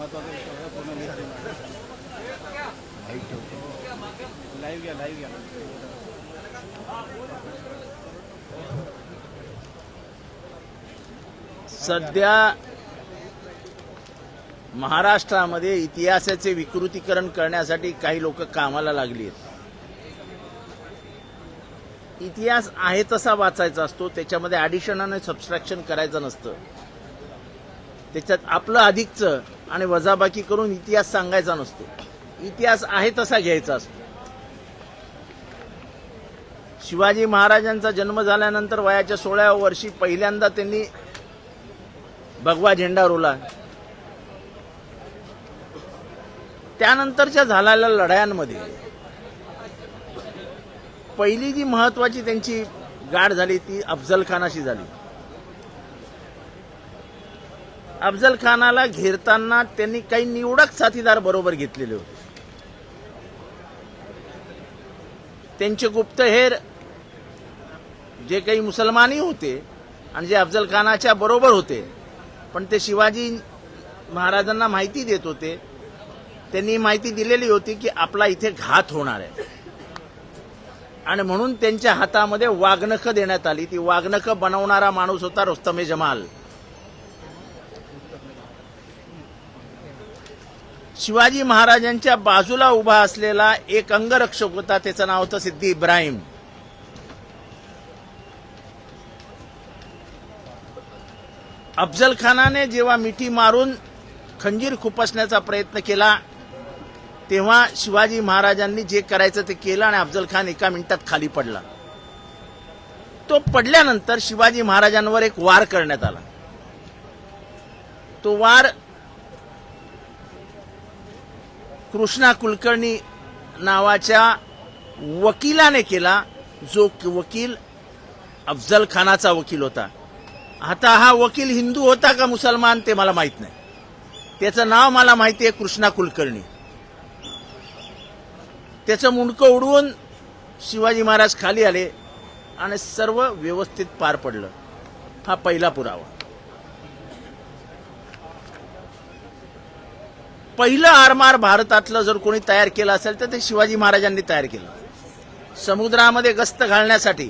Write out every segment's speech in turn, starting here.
महत्त्वाचा विषय आहे. पूर्ण लाईव्ह घ्या लाईव्ह घ्या. सध्या महाराष्ट्रामध्ये इतिहासाचे विकृतीकरण करण्यासाठी काही लोक कामाला लागली आहेत. इतिहास आहे तसा वाचायचा असतो, त्याच्यामध्ये ॲडिशन आणि सबस्ट्रॅक्शन करायचं नसतं. त्याच्यात आपलं अधिकचं आणि वजाबाकी करून इतिहास सांगायचा नसतो. इतिहास आहे तसा घ्यायचा असतो. शिवाजी महाराजांचा जन्म झाल्यानंतर वयाच्या 16व्या वर्षी पहिल्यांदा त्यांनी भगवा झेंडा रोवला. त्यानंतरच्या झालेल्या लढायांमध्ये पहिली जी महत्वाची त्यांची गाठ झाली ती अफजल खानाशी झाली. अफजल खानाला घेरताना त्यांनी काही निवडक साथीदार बरोबर घेतलेले होते. त्यांचे गुप्तहेर जे काही मुसलमानी होते आणि जे अफजल खानाच्या बरोबर होते, पण ते शिवाजी महाराजांना माहिती देत होते. त्यांनी माहिती दिलेली होती की आपला इथे घात होणार आहे आणि म्हणून त्यांच्या हातामध्ये वाघनखं देण्यात आली. ती वाघनखं बनवणारा माणूस होता रुस्तमे जमाल. शिवाजी महाराजांच्या बाजूला उभा असलेला एक अंगरक्षक होता, त्याचं नाव होतं सिद्दी इब्राहिम. अफजल खानाने जेव्हा मिठी मारून खंजीर खुपसण्याचा प्रयत्न केला तेव्हा शिवाजी महाराजांनी जे करायचं ते केलं आणि अफजल खान एका मिनिटात खाली पडला. तो पडल्यानंतर शिवाजी महाराजांवर एक वार करण्यात आला. तो वार कृष्णा कुलकर्णी नावाच्या वकिलाने केला, जो वकील अफजल खानाचा वकील होता. आता हा वकील हिंदू होता का मुसलमान ते मला माहित नाही. त्याचं नाव मला माहिती आहे, कृष्णा कुलकर्णी. त्याचं मुंडकं उडवून शिवाजी महाराज खाली आले आणि सर्व व्यवस्थित पार पडलं. हा पहिला पुरावा. पहिलं आरमार भारतातलं जर कोणी तयार केलं असेल तर ते शिवाजी महाराजांनी तयार केलं. समुद्रामध्ये गस्त घालण्यासाठी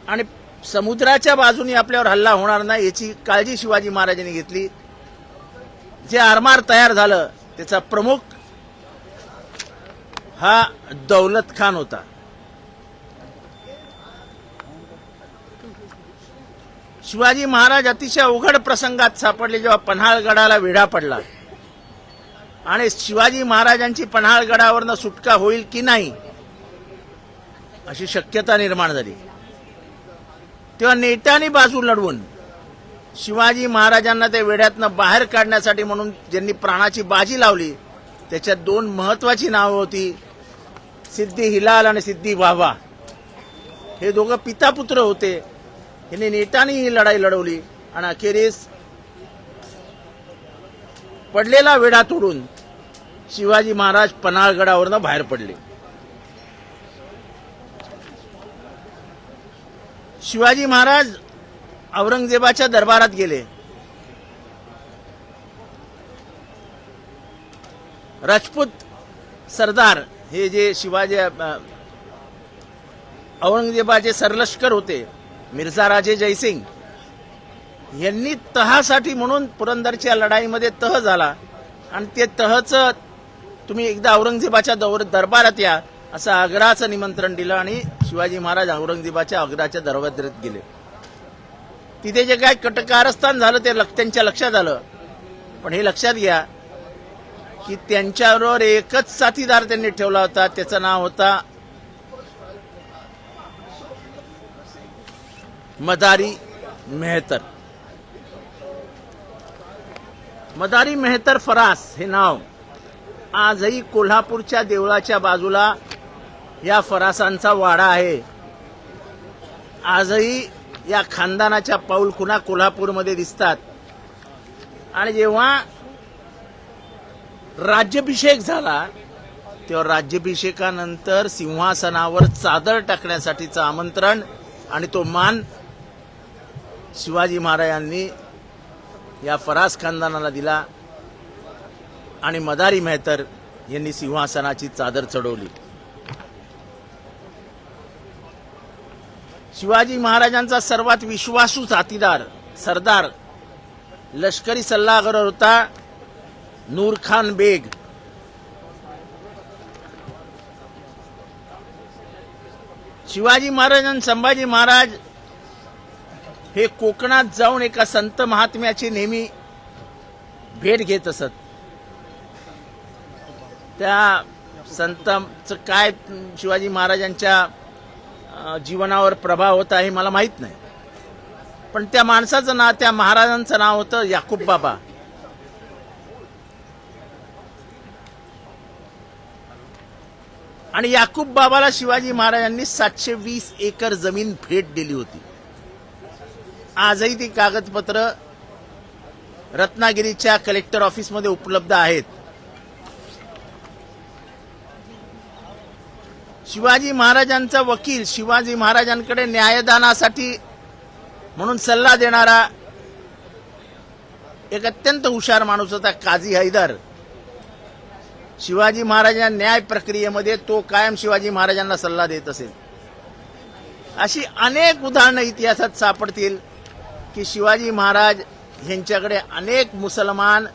आणि समुद्राच्या बाजूने आपल्यावर हल्ला होणार नाही याची काळजी शिवाजी महाराजांनी घेतली. जे आरमार तयार झालं त्याचा प्रमुख हा दौलत खान होता. शिवाजी महाराज अतिशय अवघड प्रसंगात सापडले जेव्हा पन्हाळगडाला वेढा पडला आणि शिवाजी महाराजांची पन्हाळगडावरनं सुटका होईल की नाही अशी शक्यता निर्माण झाली. तेव्हा नेटाने बाजू लढवून शिवाजी महाराजांना त्या वेढ्यातनं बाहेर काढण्यासाठी म्हणून ज्यांनी प्राणाची बाजी लावली त्याच्यात दोन महत्वाची नावं होती, सिद्दी हिलाल आणि सिद्दी वाहवा. हे दोघं पितापुत्र होते. यांनी नेटाने ही लढाई लढवली आणि अखेरीस पडलेला वेढा तोडून शिवाजी महाराज पन्हाळगडावरनं बाहेर पडले. शिवाजी महाराज औरंगजेबाच्या दरबारात गेले. राजपूत सरदार हे जे शिवाजी औरंगजेबाचे सरलष्कर होते, मिर्झा राजे जयसिंग यांनी तहासाठी म्हणून पुरंदरच्या लढाईमध्ये तह झाला आणि ते तहचं तुम्ही एकदा औरंगजेबाच्या दरबारात या असं आग्राचं निमंत्रण दिलं आणि शिवाजी महाराज औरंगजेबाच्या आग्राच्या दरबारात गेले. तिथे जे काय कटकारस्थान झालं ते त्यांच्या लक्षात आलं. पण हे लक्षात घ्या की त्यांच्याबरोबर एकच साथीदार त्यांनी ठेवला होता, त्याचं नाव होता मदारी मेहतर. मदारी मेहतर फरास हे नाव आजही कोल्हापूरच्या देवळाच्या बाजूला या फरासांचा वाडा आहे. आजही या खानदानाच्या पाऊलखुणा कोल्हापूरमध्ये दिसतात. आणि जेव्हा राज्याभिषेक झाला तेव्हा राज्याभिषेकानंतर सिंहासनावर चादर टाकण्यासाठीचं आमंत्रण आणि तो मान शिवाजी महाराजांनी या फरास खानदानाला दिला आणि मदारी मेहतर यांनी सिंहासनाची चादर चढवली. शिवाजी महाराजांचा सर्वात विश्वासू साथीदार सरदार लष्करी सल्लागार होता नूरखान बेग. शिवाजी महाराज आणि संभाजी महाराज हे कोकणात जाऊन एका संत महात्म्याची नेहमी भेट घेत असत. त्या संतांचं काय शिवाजी महाराजांच्या जीवनावर प्रभाव होता हे मला माहित नाही, पण त्या माणसाचं नाव, त्या महाराजांचं नाव होतं याकूब बाबा. आणि याकूब बाबाला शिवाजी महाराजांनी 720 एकर जमीन भेट दिली होती. आजही ती कागदपत्र रत्नागिरीच्या कलेक्टर ऑफिसमध्ये उपलब्ध आहेत. शिवाजी महाराजांचा वकील, शिवाजी महाराजांकडे न्यायदानासाठी म्हणून सल्ला देणारा एक अत्यंत हुशार माणूस होता काझी हैदर. शिवाजी महाराजांच्या न्याय प्रक्रियेमध्ये तो कायम शिवाजी महाराजांना सल्ला देत असेल. अशी अनेक उदाहरणं इतिहासात सापडतील की शिवाजी महाराज यांच्याकडे अनेक मुसलमान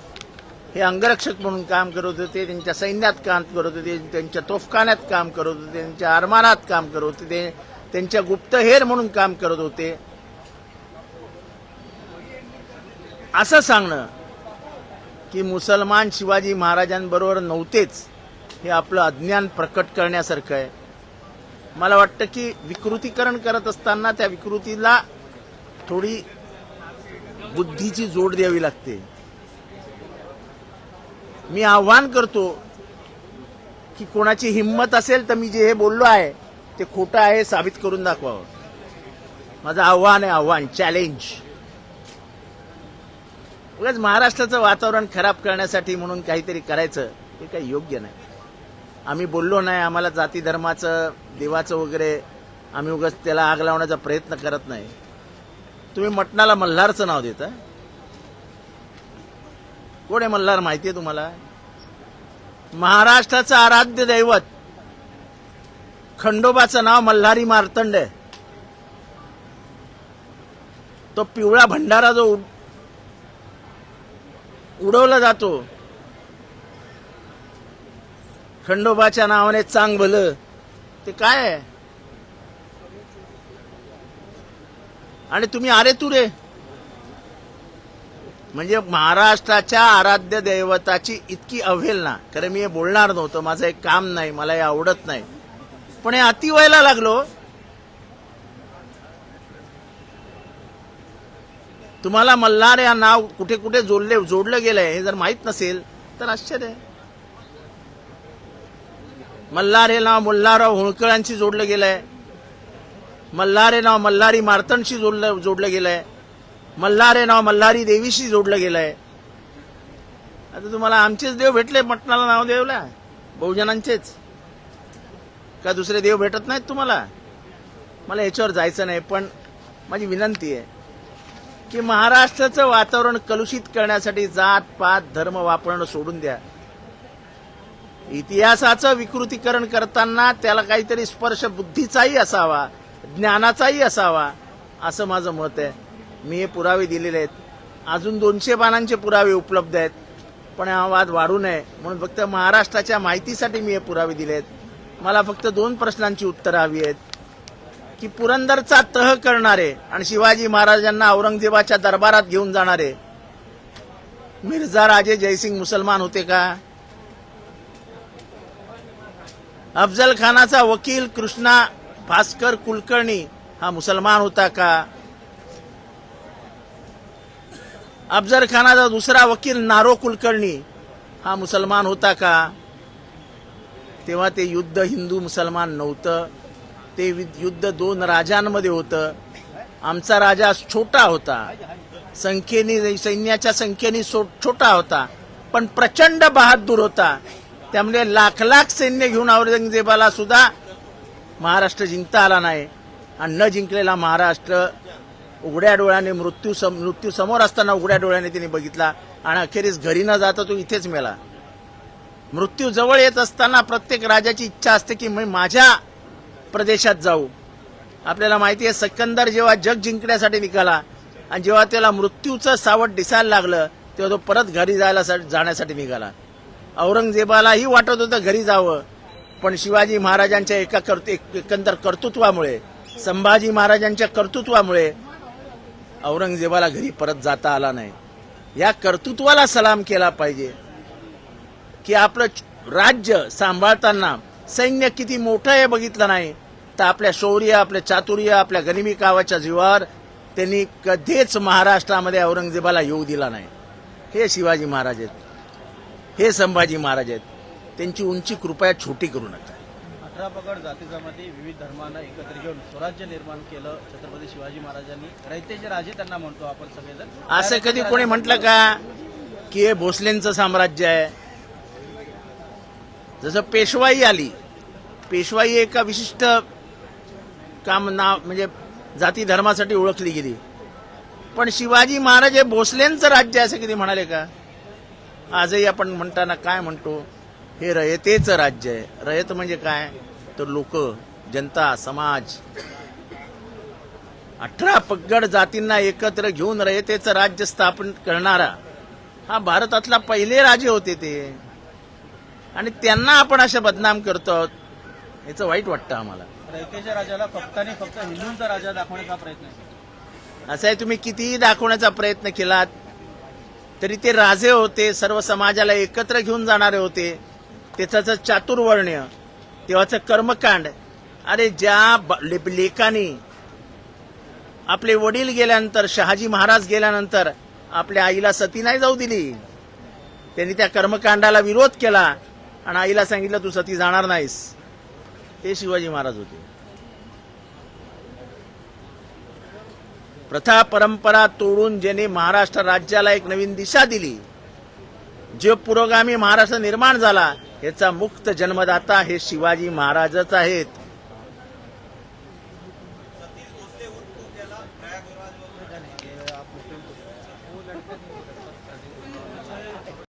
हे अंगरक्षक म्हणून काम करत होते, त्यांच्या सैन्यात काम करत होते, त्यांच्या तोफखान्यात काम करत होते, त्यांच्या अरमानात काम करत होते, त्यांच्या गुप्तहेर म्हणून काम करत होते. असं सांगणं की मुसलमान शिवाजी महाराजांबरोबर नव्हतेच हे आपलं अज्ञान प्रकट करण्यासारखं आहे. मला वाटतं की विकृतीकरण करत असताना त्या विकृतीला थोडी बुद्धीची जोड द्यावी लागते. मी आव्हान करतो की कोणाची हिंमत असेल तर मी जे हे बोललो आहे ते खोटं आहे साबित करून दाखवावं. माझं आव्हान आहे, आव्हान, चॅलेंज. उगाच महाराष्ट्राचं वातावरण खराब करण्यासाठी म्हणून काहीतरी करायचं हे काही योग्य नाही. आम्ही बोललो नाही, आम्हाला जाती धर्माचं देवाचं वगैरे आम्ही उगाच त्याला आग लावण्याचा प्रयत्न करत नाही. तुम्ही मटणाला मल्हारचं नाव देता. कोण आहे मल्हार माहिती आहे तुम्हाला? महाराष्ट्राचं आराध्य दैवत खंडोबाचं नाव मल्हारी मार्तंड आहे. तो पिवळा भंडारा जो उडवला जातो खंडोबाच्या नावाने चांग भलं, ते काय आहे? आणि तुम्ही अरे तुरे म्हणजे महाराष्ट्राच्या आराध्य दैवताची इतकी अवहेलना. खरं मी हे बोलणार नव्हतं, माझं एक काम नाही, मला हे आवडत नाही, पण हे अति व्हायला लागलो. तुम्हाला मल्हार या नाव कुठे कुठे जोडलं गेलंय हे जर माहित नसेल तर आश्चर्य आहे. मल्हार हे नाव मल्हारराव होळकरांशी जोडलं गेलंय. मल्हार हे नाव मल्हारी मार्तंडशी जोडलं गेलंय. मल्हार हे नाव मल्हारी देवीशी जोडलं गेलंय. आता तुम्हाला आमचेच देव भेटले मटणाला नाव देवला, बहुजनांचेच का दुसरे देव भेटत नाहीत तुम्हाला? मला याच्यावर जायचं नाही, पण माझी विनंती आहे की महाराष्ट्राचं वातावरण कलुषित करण्यासाठी जात पात धर्म वापरणं सोडून द्या. इतिहासाचं विकृतीकरण करताना त्याला काहीतरी स्पर्श बुद्धीचाही असावा, ज्ञानाचाही असावा, असं माझं मत आहे. मी हे पुरावे दिलेले आहेत. अजून 200 पानांचे पुरावे उपलब्ध आहेत, पण हा वाद वाढू नये म्हणून फक्त महाराष्ट्राच्या माहितीसाठी मी हे पुरावे दिले आहेत. मला फक्त 2 प्रश्नांची उत्तरं हवी आहेत की पुरंदरचा तह करणारे आणि शिवाजी महाराजांना औरंगजेबाच्या दरबारात घेऊन जाणारे मिर्झा राजे जयसिंग मुसलमान होते का? अफजल खानाचा वकील कृष्णा भास्कर कुलकर्णी हा मुसलमान होता का? अफजल खानाचा दुसरा वकील नारो कुलकर्णी हा मुसलमान होता का? तेव्हा ते युद्ध हिंदू मुसलमान नव्हतं, ते युद्ध 2 राजांमध्ये होतं. आमचा राजा छोटा होता, सैन्याच्या संख्येने छोटा होता, पण प्रचंड बहादूर होता. त्यामुळे लाख सैन्य घेऊन औरंगजेबाला सुद्धा महाराष्ट्र जिंकता आला नाही. आणि न जिंकलेला महाराष्ट्र उघड्या डोळ्याने मृत्यू समोर असताना उघड्या डोळ्याने तिने बघितला आणि अखेरीस घरी न जाता तो इथेच मेला. मृत्यू जवळ येत असताना प्रत्येक राजाची इच्छा असते की मी माझ्या प्रदेशात जाऊ. आपल्याला माहिती आहे सिकंदर जेव्हा जग जिंकण्यासाठी निघाला आणि जेव्हा त्याला मृत्यूचं सावट दिसायला लागलं तेव्हा तो परत घरी जाण्यासाठी निघाला. औरंगजेबालाही वाटत होतं घरी जावं, पण शिवाजी महाराजांच्या एकंदर कर्तृत्वामुळे, संभाजी महाराजांच्या कर्तृत्वामुळे औरंगजेबाला घरी परत जाता आला नाही. या कर्तृत्वाला सलाम केला पाहिजे की आपलं राज्य सांभाळताना सैन्य किती मोठं आहे बघितलं नाही, तर आपल्या शौर्य, आपल्या चातुर्य, आपल्या गनिमी कावाच्या जीवावर त्यांनी कधीच महाराष्ट्रामध्ये औरंगजेबाला येऊ दिला नाही. हे शिवाजी महाराज आहेत, हे संभाजी महाराज आहेत. त्यांची उंची कृपया छोटी करू नका. 18 पगड जाती जमाती विविध धर्मांना एकत्र घेऊन स्वराज्य निर्माण केलं छत्रपती शिवाजी महाराजांनी. रयतेचे राजे त्यांना म्हणतो आपण सगळेजण. असं कधी कोणी म्हटलं का की हे भोसलेंचं साम्राज्य आहे? जसं पेशवाई आली, पेशवाई एका विशिष्ट नाव म्हणजे जाती धर्मासाठी ओळखली गेली, पण शिवाजी महाराज हे भोसलेंचं राज्य असं कधी म्हणाले का? आजही आपण म्हणताना काय म्हणतो, हे रयतेचं राज्य आहे. रयत म्हणजे काय, तर लोक, जनता, समाज. 18 पगड जातींना एकत्र घेऊन रयतेचं राज्य स्थापन करणारा हा भारतातला पहिले राजे होते ते, आणि त्यांना आपण अशा बदनाम करतो आहोत, याचं वाईट वाटतं आम्हाला. रयतेच्या राजाला फक्त आणि फक्त हिंदूंचा राजा दाखवण्याचा प्रयत्न आहे. असं आहे, तुम्ही कितीही दाखवण्याचा प्रयत्न केलात तरी ते राजे होते, सर्व समाजाला एकत्र घेऊन जाणारे होते. त्याचं चातुर्वर्ण्य, तेव्हाचं कर्मकांड. अरे ज्या लेखानी आपले वडील गेल्यानंतर, शहाजी महाराज गेल्यानंतर आपल्या आईला सती नाही जाऊ दिली, त्यांनी त्या कर्मकांडाला विरोध केला आणि आईला सांगितलं तू सती जाणार नाहीस. ते शिवाजी महाराज होते. प्रथा परंपरा तोडून ज्यांनी महाराष्ट्र राज्याला एक नवीन दिशा दिली, जे पुरोगामी महाराष्ट्र निर्माण झाला, याचा मुक्त जन्मदाता हे शिवाजी महाराजच आहेत.